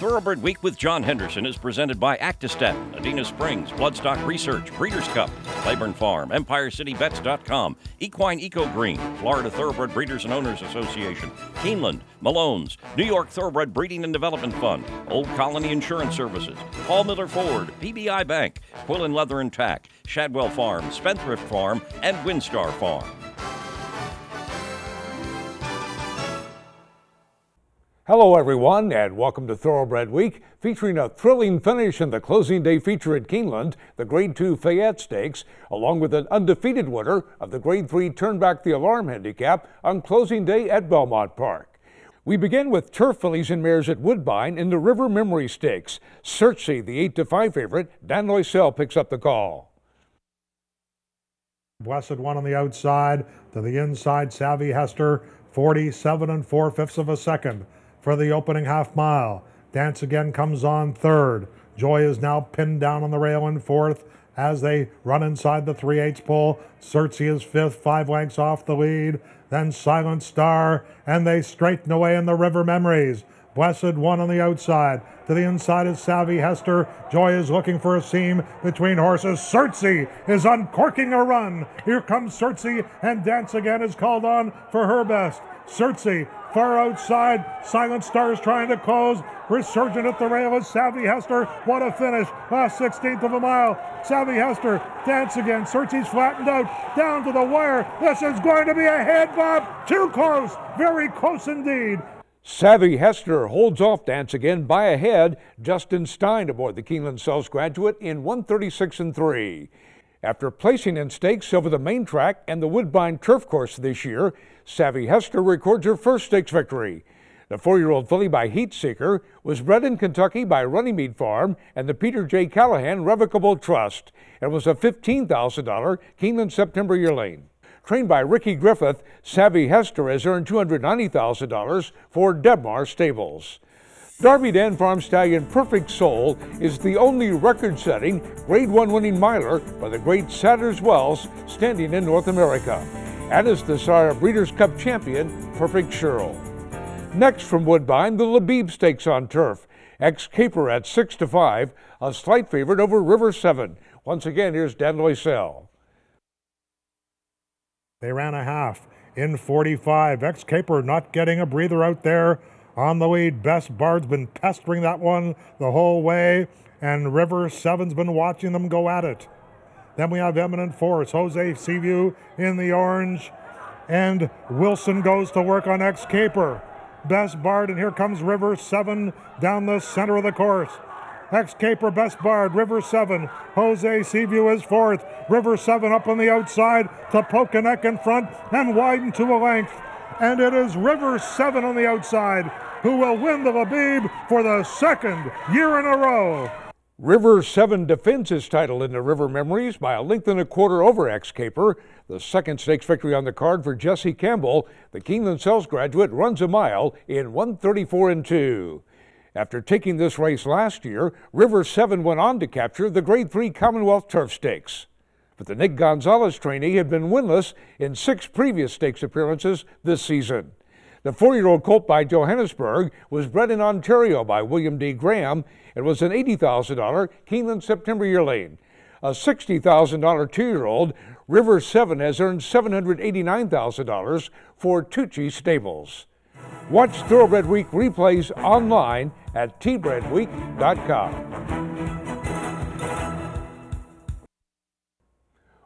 Thoroughbred Week with John Henderson is presented by Actistat, Adena Springs, Bloodstock Research, Breeders' Cup, Claiborne Farm, EmpireCityVets.com, Equine Eco Green, Florida Thoroughbred Breeders and Owners Association, Keeneland, Malone's, New York Thoroughbred Breeding and Development Fund, Old Colony Insurance Services, Paul Miller Ford, PBI Bank, Quill and Leather and Tack, Shadwell Farm, Spendthrift Farm, and Windstar Farm. Hello everyone, and welcome to Thoroughbred Week, featuring a thrilling finish in the closing day feature at Keeneland, the Grade 2 Fayette Stakes, along with an undefeated winner of the Grade 3 Turn Back the Alarm handicap on closing day at Belmont Park. We begin with turf fillies and mares at Woodbine in the River Memory Stakes. Searchsea, the 8-5 favorite, Dan Loisel picks up the call. Blessed One on the outside, to the inside, Savvy Hester, 47 4/5 of a second. For the opening half mile. Dance Again comes on third. Joy is now pinned down on the rail in fourth as they run inside the 3/8 pole. Searchsea is fifth, 5 lengths off the lead. Then Silent Star, and they straighten away in the River Memories. Blessed One on the outside. To the inside is Savvy Hester. Joy is looking for a seam between horses. Searchsea is uncorking a run. Here comes Searchsea, and Dance Again is called on for her best. Searchsea far outside. Silent Star is trying to close. Resurgent at the rail is Savvy Hester. What a finish. Last 16th of a mile. Savvy Hester, Dance Again. Searchsea's flattened out. Down to the wire. This is going to be a head bob. Too close. Very close indeed. Savvy Hester holds off Dance Again by a head. Justin Stein aboard the Keeneland Sells Graduate in 1:36 3. After placing in stakes over the main track and the Woodbine Turf Course this year, Savvy Hester records her first stakes victory. The 4-year-old filly by Heat Seeker was bred in Kentucky by Runnymede Farm and the Peter J. Callahan Revocable Trust. It was a $15,000 Keeneland September yearling. Trained by Ricky Griffith, Savvy Hester has earned $290,000 for Debmar Stables. Derby Dan Farm Stallion Perfect Soul is the only record-setting Grade 1 winning miler by the great Sadler's Wells standing in North America, and is the sire Breeders' Cup champion Perfect Cheryl. Next from Woodbine, the Labib Stakes on turf. Ex-Caper at 6-5, a slight favorite over River 7. Once again, here's Dan Loisel. They ran a half in 45. Ex-Caper not getting a breather out there. On the lead, Best Bard's been pestering that one the whole way, and River 7's been watching them go at it. Then we have Eminent Force, Jose Seaview in the orange, and Wilson goes to work on Ex-Caper. Best Bard, and here comes River 7 down the center of the course. Ex-Caper, Best Bard, River 7, Jose Seaview is fourth. River 7 up on the outside to Pokeneck in front and widen to a length. And it is River 7 on the outside who will win the Labib for the second year in a row. River 7 defends his title in the River Memories by a length and a quarter over Ex-Caper. The second stakes victory on the card for Jesse Campbell. The Keeneland Sells Graduate runs a mile in 1:34 2. After taking this race last year, River 7 went on to capture the Grade 3 Commonwealth Turf Stakes. But the Nick Gonzalez trainee had been winless in 6 previous stakes appearances this season. The 4-year-old colt by Johannesburg was bred in Ontario by William D. Graham. It was an $80,000 Keeneland September yearling. A $60,000 2-year-old, River 7 has earned $789,000 for Tucci Stables. Watch Thoroughbred Week replays online at tbredweek.com.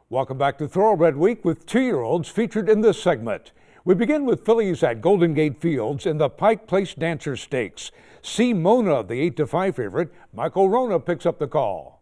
Welcome back to Thoroughbred Week with 2-year-olds featured in this segment. We begin with fillies at Golden Gate Fields in the Pike Place Dancer Stakes. C. Mona, the 8-5 favorite. Michael Rona picks up the call.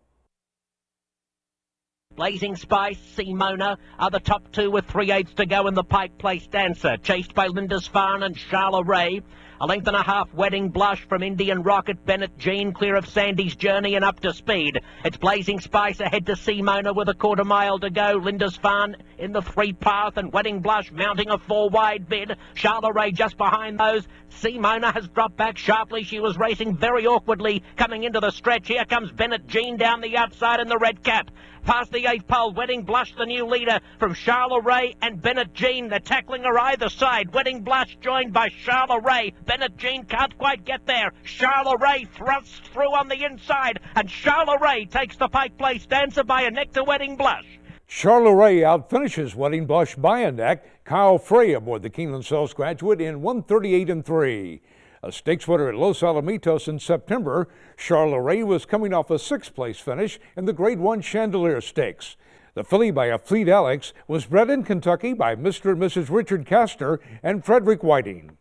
Blazing Spice, Simona are the top two with 3/8 to go in the Pike Place Dancer, chased by Lindisfarne and Charlotte Ray. A length and a half Wedding Blush from Indian Rocket, Bennett Jean clear of Sandy's Journey and up to speed. It's Blazing Spice ahead to Simona with a quarter mile to go. Lindisfarne in the 3 path and Wedding Blush mounting a 4 wide bid. Charlotte Ray just behind those. Simona has dropped back sharply. She was racing very awkwardly coming into the stretch. Here comes Bennett Jean down the outside in the red cap. Past the 8th pole, Wedding Blush, the new leader from Charlotte Ray and Bennett Jean. They're tackling her either side. Wedding Blush joined by Charlotte Ray. Bennett Jean can't quite get there. Charlotte Ray thrusts through on the inside, and Charlotte Ray takes the Pike Place Dancer by a neck to Wedding Blush. Charlotte Ray outfinishes Wedding Blush by a neck. Kyle Frey aboard the Keeneland Sales Graduate in 1:38.3. A stakes winner at Los Alamitos in September, Charlotte Ray was coming off a 6th-place finish in the Grade 1 Chandelier Stakes. The filly by a Fleet Alex was bred in Kentucky by Mr. and Mrs. Richard Castor and Frederick Whiting.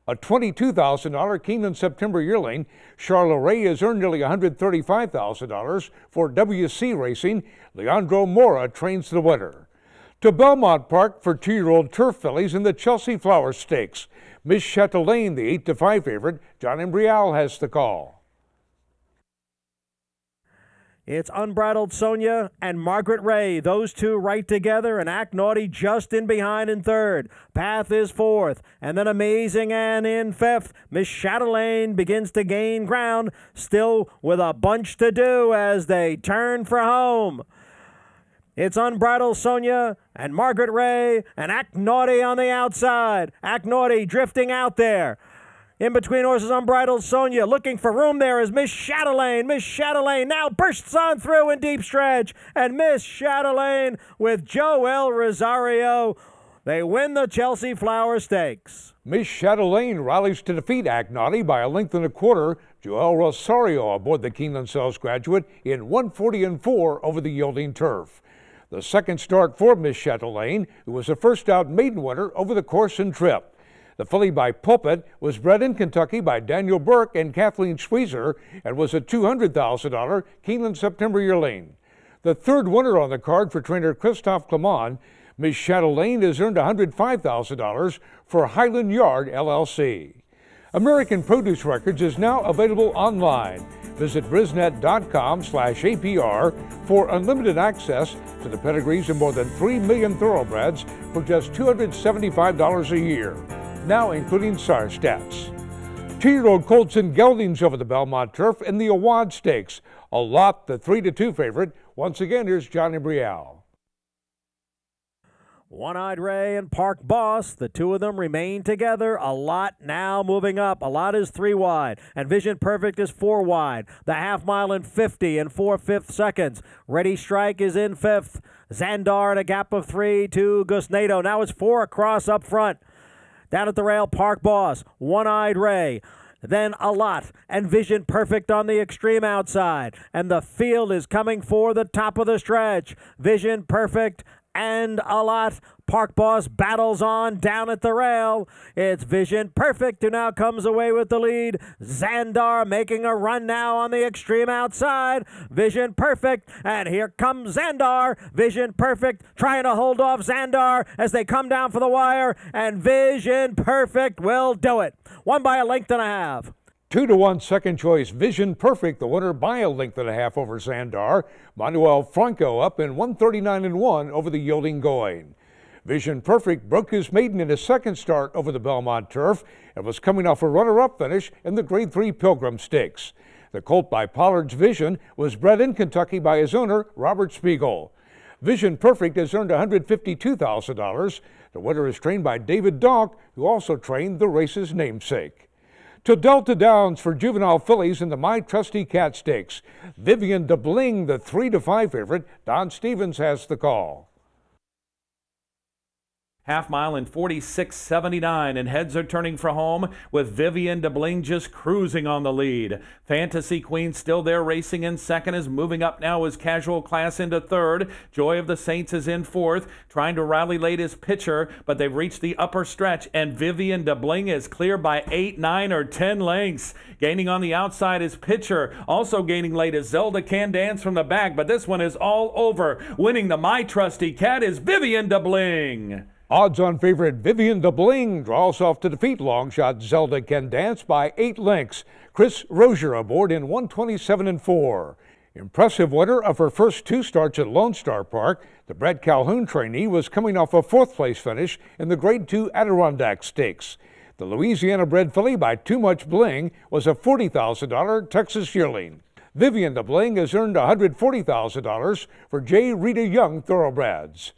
A $22,000 Keeneland September yearling, Charlotte Ray has earned nearly $135,000 for WC Racing. Leandro Mora trains the winner. To Belmont Park for 2-year-old turf fillies in the Chelsea Flower Stakes. Miss Chatelaine, the 8-5 favorite. John Embrial has the call. It's Unbridled Sonia and Margaret Ray. Those two right together, and Act Naughty just in behind in 3rd. Path is 4th, and then Amazing Anne in 5th. Miss Chatelaine begins to gain ground, still with a bunch to do as they turn for home. It's Unbridled Sonia and Margaret Ray and Act Naughty on the outside. Act Naughty drifting out there. In between horses, Unbridled Sonia looking for room there is Miss Chatelaine. Miss Chatelaine now bursts on through in deep stretch. And Miss Chatelaine with Joel Rosario. They win the Chelsea Flower Stakes. Miss Chatelaine rallies to defeat Act Naughty by a length and a quarter. Joel Rosario aboard the Keeneland Sales Graduate in 1:40.4 over the yielding turf. The second start for Miss Chatelaine, who was a first-out maiden winner over the course and trip. The filly by Pulpit was bred in Kentucky by Daniel Burke and Kathleen Squeezer and was a $200,000 Keeneland September yearling. The third winner on the card for trainer Christophe Clement, Miss Chatelaine has earned $105,000 for Highland Yard LLC. American Produce Records is now available online. Visit brisnet.com/APR for unlimited access to the pedigrees of more than 3 million thoroughbreds for just $275 a year, now including sire stats. 2-year-old colts and geldings over the Belmont turf in the Awad Stakes. A lot, the 3-2 favorite. Once again, here's Johnny Brielle. One-Eyed Ray and Park Boss, the two of them remain together. A Lot now moving up. A Lot is 3 wide, and Vision Perfect is 4 wide. The half mile in 50 and 4/5 seconds. Ready Strike is in 5th. Xandar at a gap of 3 to Gusnado. Now it's 4 across up front. Down at the rail, Park Boss, One-Eyed Ray. Then A Lot and Vision Perfect on the extreme outside. And the field is coming for the top of the stretch. Vision Perfect and A Lot. Park Boss battles on down at the rail. It's Vision Perfect who now comes away with the lead. Xandar making a run now on the extreme outside. Vision Perfect, and here comes Xandar. Vision Perfect trying to hold off Xandar as they come down for the wire, and Vision Perfect will do it. Won by a length and a half. 2-1 second choice Vision Perfect, the winner by a length and a half over Xandar. Manuel Franco up in 1:39.1 over the yielding going. Vision Perfect broke his maiden in his second start over the Belmont turf and was coming off a runner-up finish in the Grade 3 Pilgrim Stakes. The colt by Pollard's Vision was bred in Kentucky by his owner, Robert Spiegel. Vision Perfect has earned $152,000. The winner is trained by David Donk, who also trained the race's namesake. To Delta Downs for juvenile fillies in the My Trusty Cat Stakes. Vivian DeBling, the 3-5 favorite. Don Stevens has the call. Half mile in 46.79, and heads are turning for home with Vivian DeBling just cruising on the lead. Fantasy Queen still there racing in second, is moving up now as Casual Class into 3rd. Joy of the Saints is in 4th, trying to rally late as Pitcher, but they've reached the upper stretch, and Vivian DeBling is clear by 8, 9, or 10 lengths. Gaining on the outside is Pitcher. Also gaining late is Zelda Can Dance from the back, but this one is all over. Winning the My Trusty Cat is Vivian DeBling. Odds-on favorite Vivian DeBling draws off to defeat long shot Zelda Can Dance by 8 lengths. Chris Rozier aboard in 1:27.4. Impressive winner of her first 2 starts at Lone Star Park, the Brett Calhoun trainee was coming off a 4th place finish in the Grade 2 Adirondack Stakes. The Louisiana-bred filly by Too Much Bling was a $40,000 Texas yearling. Vivian de Bling has earned $140,000 for J. Rita Young thoroughbreds.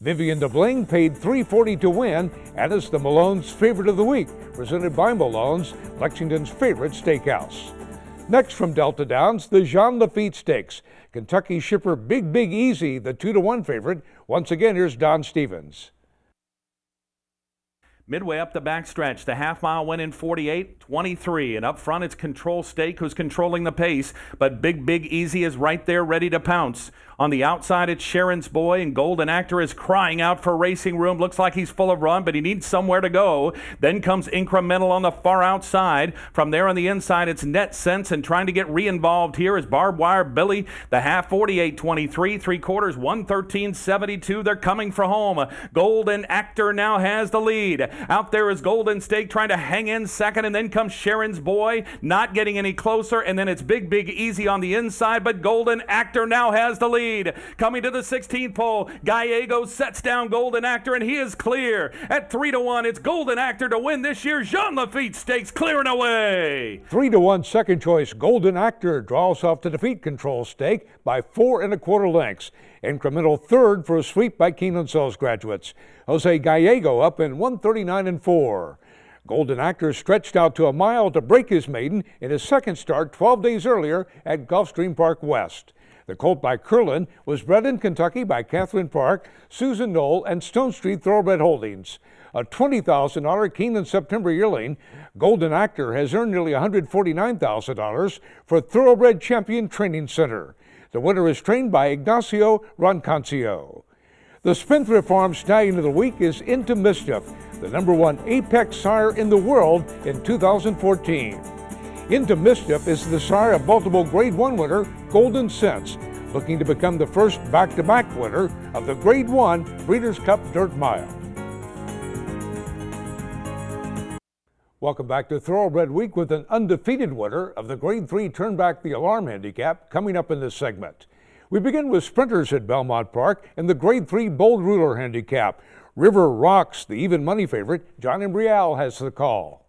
Vivian de Bling paid $340 to win and is the Malone's favorite of the week, presented by Malone's, Lexington's favorite steakhouse. Next from Delta Downs, the Jean Lafitte Stakes. Kentucky shipper Big Easy, the 2-1 favorite. Once again, here's Don Stevens. Midway up the backstretch, the half-mile went in 48-23, and up front it's Control Stake who's controlling the pace, but Big Easy is right there ready to pounce. On the outside, it's Sharon's Boy, and Golden Actor is crying out for racing room. Looks like he's full of run, but he needs somewhere to go. Then comes Incremental on the far outside. From there on the inside, it's Net Sense, and trying to get re-involved here is Barbed Wire Billy. The half 48-23, 3/4 113.72. They're coming for home. Golden Actor now has the lead. Out there is Golden Stake trying to hang in second, and then comes Sharon's Boy, not getting any closer, and then it's Big Easy on the inside, but Golden Actor now has the lead. Coming to the 16th pole, Gallego sets down Golden Actor, and he is clear. At 3-1, it's Golden Actor to win this year's Jean Lafitte Stakes, clearing away. 3-1 second choice, Golden Actor draws off to defeat Control Stake by 4 1/4 lengths. Incremental third for a sweep by Keeneland Sales graduates. Jose Gallego up in 139 4. Golden Actor stretched out to a mile to break his maiden in his second start 12 days earlier at Gulfstream Park West. The colt by Curlin was bred in Kentucky by Catherine Park, Susan Knoll, and Stone Street Thoroughbred Holdings. A $20,000 Keeneland September yearling, Golden Actor has earned nearly $149,000 for Thoroughbred Champion Training Center. The winner is trained by Ignacio Roncancio. The Spendthrift Farm stallion of the week is Into Mischief, the #1 Apex sire in the world in 2014. Into Mischief is the sire of multiple Grade 1 winner Golden Sense, looking to become the first back-to-back winner of the Grade 1 Breeders' Cup Dirt Mile. Welcome back to Thoroughbred Week with an undefeated winner of the Grade 3 Turn Back the Alarm handicap coming up in this segment. We begin with sprinters at Belmont Park and the Grade 3 Bold Ruler handicap. River Rocks, the even money favorite. John Embrial has the call.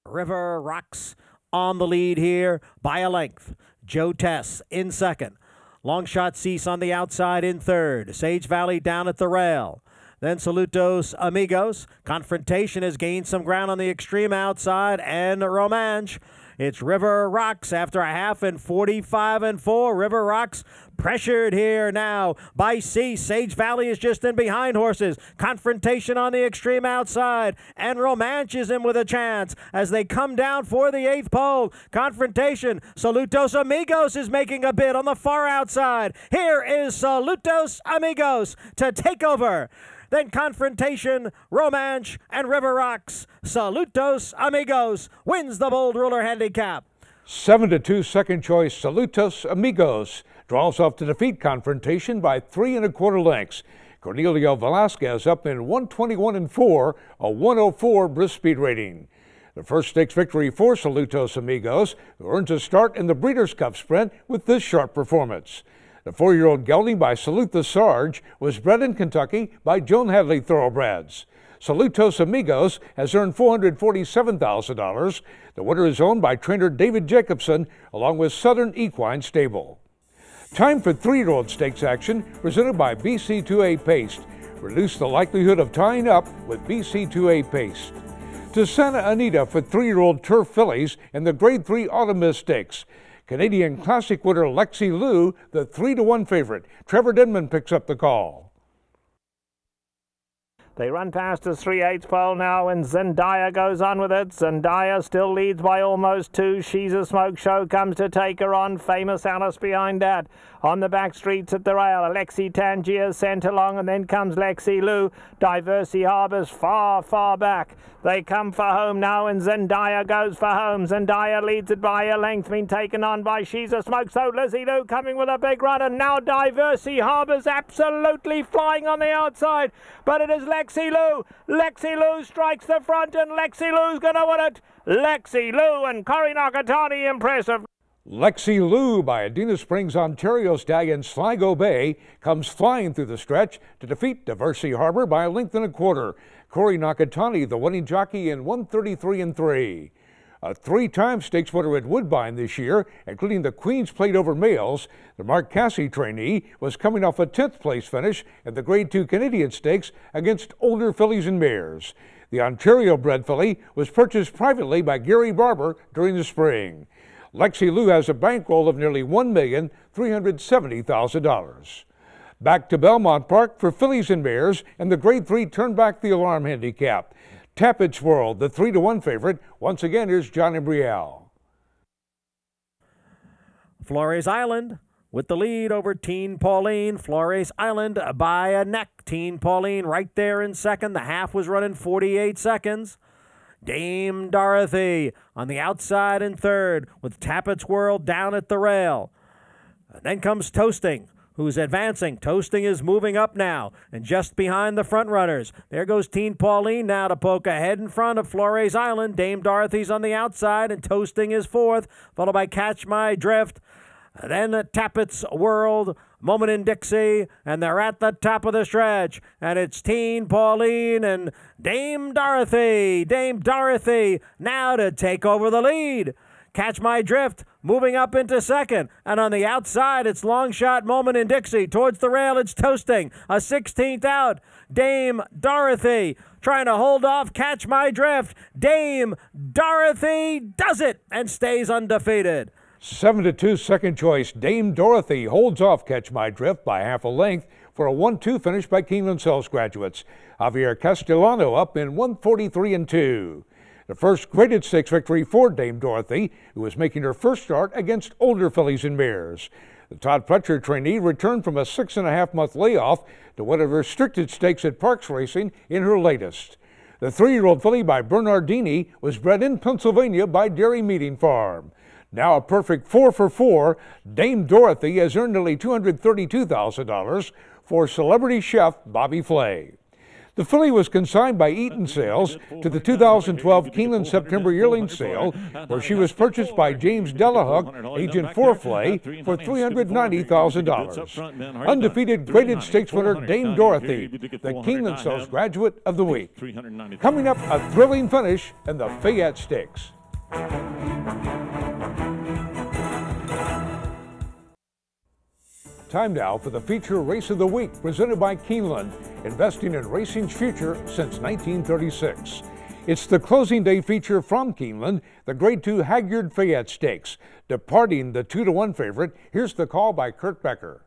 River Rocks on the lead here by a length. Joe Tess in second. Longshot Cease on the outside in third. Sage Valley down at the rail. Then Saludos Amigos. Confrontation has gained some ground on the extreme outside, and Romanche. It's River Rocks after a half in 45 4. River Rocks pressured here now by Cease. Sage Valley is just in behind horses. Confrontation on the extreme outside, and Romanche is in with a chance as they come down for the 8th pole. Confrontation. Saludos Amigos is making a bid on the far outside. Here is Saludos Amigos to take over. Then Confrontation, Romanche, and River Rocks. Saludos Amigos wins the Bold Ruler handicap. 7-2 second choice, Saludos Amigos draws off to defeat Confrontation by 3 1/4 lengths. Cornelio Velasquez up in 121 4, a 104 brisk speed rating. The first stakes victory for Saludos Amigos, who earns a start in the Breeders' Cup Sprint with this sharp performance. The 4-year-old gelding by Salute the Sarge was bred in Kentucky by Joan Hadley Thoroughbreds. Saludos Amigos has earned $447,000. The winner is owned by trainer David Jacobson along with Southern Equine Stable. Time for 3-year-old stakes action presented by BC2A Paste. Reduce the likelihood of tying up with BC2A Paste. To Santa Anita for 3-year-old turf fillies in the Grade 3 Autumn Miss Stakes. Canadian Classic winner Lexi Lou, the 3-1 favorite. Trevor Denman picks up the call. They run past us 3/8 pole now, and Zendaya goes on with it. Zendaya still leads by almost 2. She's a Smoke Show comes to take her on. Famous Alice behind that. On the back streets at the rail, Alexi Tangier sent along, and then comes Lexi Lou. Diversey Harbour's far back. They come for home now, and Zendaya goes for home. Zendaya leads it by a length, being taken on by She's a Smoke. So Lizzie Lou coming with a big run, and now Diversey Harbour's absolutely flying on the outside. But it is Lexi Lou. Lexi Lou strikes the front, and Lexi Lou's going to win it. Lexi Lou and Cory Nakatani impressive. Lexi Lou by Adena Springs, Ontario stallion Sligo Bay comes flying through the stretch to defeat Diversey Harbor by a length and a quarter. Corey Nakatani, the winning jockey, in 133-3. A three-time stakes winner at Woodbine this year, including the Queen's Plate over males, the Mark Casse trainee was coming off a 10th place finish at the Grade 2 Canadian Stakes against older fillies and mares. The Ontario bred filly was purchased privately by Gary Barber during the spring. Lexi Lou has a bankroll of nearly $1,370,000. Back to Belmont Park for fillies and mares and the Grade 3 Turn Back the Alarm handicap. Tappett's World, the 3-1 favorite. Once again, here's Johnny Brielle. Flores Island with the lead over Teen Pauline. Flores Island by a neck. Teen Pauline right there in second. The half was running 48 seconds. Dame Dorothy on the outside in third with Tappett's World down at the rail. And then comes Toasting, who's advancing. Toasting is moving up now and just behind the front runners. There goes Teen Pauline now to poke ahead in front of Flores Island. Dame Dorothy's on the outside and Toasting is fourth, followed by Catch My Drift. Then Tappett's World, Moment in Dixie, and they're at the top of the stretch. And it's Teen Pauline and Dame Dorothy. Dame Dorothy now to take over the lead. Catch My Drift moving up into second. And on the outside, it's Long Shot Moment in Dixie. Towards the rail, it's Toasting. A 16th out. Dame Dorothy trying to hold off Catch My Drift. Dame Dorothy does it and stays undefeated. 7-2 second choice. Dame Dorothy holds off Catch My Drift by half a length for a 1-2 finish by Keeneland Sales graduates. Javier Castellano up in 143-2. The first graded stakes victory for Dame Dorothy, who was making her first start against older fillies and mares. The Todd Pletcher trainee returned from a 6.5-month layoff to win a restricted stakes at Parks Racing in her latest. The 3-year-old filly by Bernardini was bred in Pennsylvania by Dairy Meeting Farm. Now a perfect 4 for 4, Dame Dorothy has earned nearly $232,000 for celebrity chef Bobby Flay. The filly was consigned by Eaton Sales to the 2012 Keeneland September yearling sale, where she was purchased by James Delahook, agent for Flay, for $390,000. Undefeated graded stakes winner Dame Dorothy, the Keeneland Sales graduate of the week. Coming up, a thrilling finish in the Fayette Stakes. Time now for the feature race of the week, presented by Keeneland, investing in racing's future since 1936. It's the closing day feature from Keeneland, the Grade 2 Hagyard Fayette Stakes. Departing the 2-1 favorite, here's the call by Kurt Becker.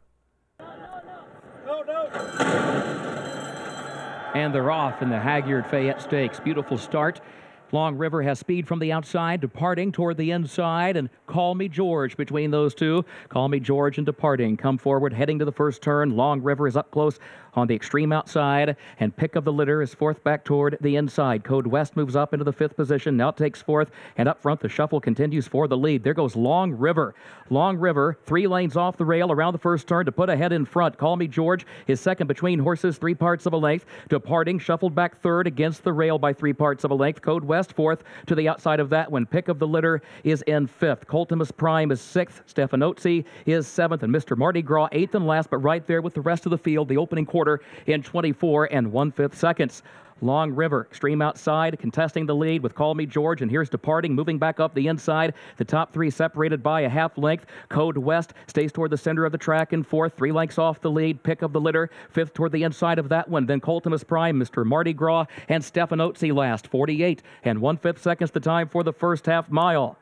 And they're off in the Hagyard Fayette Stakes. Beautiful start. Long River has speed from the outside, departing toward the inside, and Call Me George between those two. Call Me George and Departing come forward, heading to the first turn. Long River is up close on the extreme outside, and Pick of the Litter is fourth back toward the inside. Code West moves up into the fifth position, now takes fourth, and up front the shuffle continues for the lead. There goes Long River. Long River, 3 lanes off the rail around the first turn to put ahead in front. Call Me George is second between horses, 3 parts of a length. Departing shuffled back third against the rail by 3 parts of a length. Code West fourth to the outside of that one. Pick of the Litter is in fifth. Coltimus Prime is sixth. Stefanozzi is seventh, and Mr. Mardi Gras eighth and last, but right there with the rest of the field, the opening quarter in 24 1/5 seconds. Long River, extreme outside, contesting the lead with Call Me George, and here's Departing, moving back up the inside. The top 3 separated by a half length. Code West stays toward the center of the track in fourth, 3 lengths off the lead. Pick of the Litter, fifth toward the inside of that one. Then Coltimus Prime, Mr. Mardi Gras, and Stefanozzi last. 48 1/5 seconds the time for the first half mile.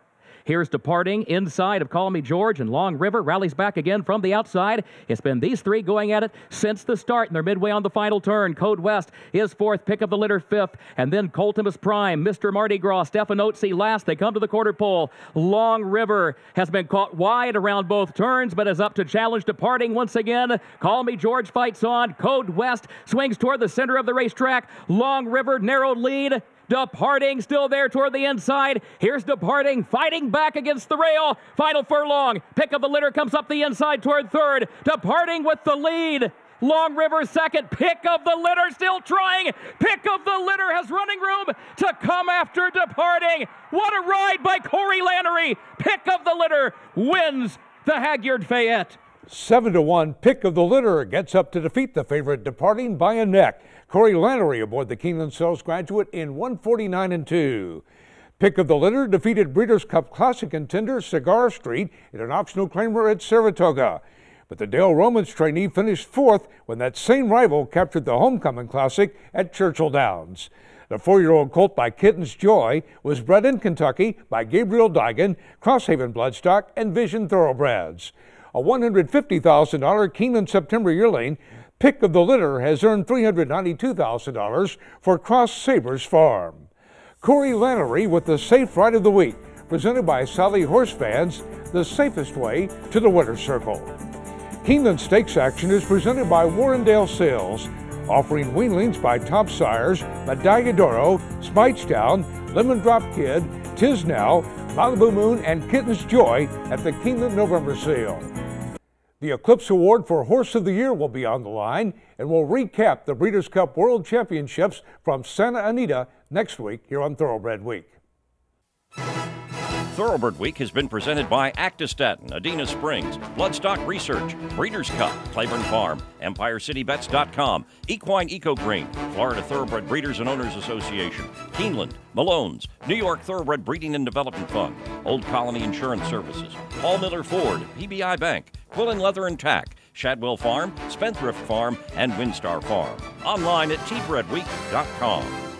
Here's Departing inside of Call Me George, and Long River rallies back again from the outside. It's been these 3 going at it since the start, and they're midway on the final turn. Code West is fourth, Pick of the Litter fifth, and then Coltimus Prime, Mr. Mardi Gras, Stefanozzi last. They come to the quarter pole. Long River has been caught wide around both turns, but is up to challenge Departing once again. Call Me George fights on. Code West swings toward the center of the racetrack. Long River, narrow lead. Departing still there toward the inside. Here's Departing fighting back against the rail. Final furlong. Pick of the Litter comes up the inside toward third. Departing with the lead. Long River second. Pick of the Litter still trying. Pick of the Litter has running room to come after Departing. What a ride by Corey Lannery. Pick of the Litter wins the Hagyard Fayette. 7-1, Pick of the Litter gets up to defeat the favorite Departing by a neck. Corey Lannery aboard the Keeneland Sales Graduate in 149-2. Pick of the litter defeated Breeders' Cup Classic contender Cigar Street in an optional claimer at Saratoga. But the Dale Romans trainee finished fourth when that same rival captured the Homecoming Classic at Churchill Downs. The 4-year-old colt by Kitten's Joy was bred in Kentucky by Gabriel Digan, Crosshaven Bloodstock, and Vision Thoroughbreds. A $150,000 Keeneland September yearling, Pick of the litter has earned $392,000 for Cross Sabers Farm. Corey Lannery with the Safe Ride of the Week, presented by Sally Horse Fans, the safest way to the winner's circle. Keeneland Stakes action is presented by Warrendale Sales, offering weanlings by Top Sires, Medalla d'Oro, Smitestown, Lemon Drop Kid, Tis Now, Malibu Moon, and Kitten's Joy at the Keeneland November sale. The Eclipse Award for Horse of the Year will be on the line, and we'll recap the Breeders' Cup World Championships from Santa Anita next week here on Thoroughbred Week. Thoroughbred Week has been presented by Actistatin, Adena Springs, Bloodstock Research, Breeders' Cup, Claiborne Farm, EmpireCityBets.com, Equine Eco Green, Florida Thoroughbred Breeders and Owners Association, Keeneland, Malone's, New York Thoroughbred Breeding and Development Fund, Old Colony Insurance Services, Paul Miller Ford, PBI Bank, Quillen Leather and Tack, Shadwell Farm, Spendthrift Farm, and Windstar Farm. Online at tbreadweek.com.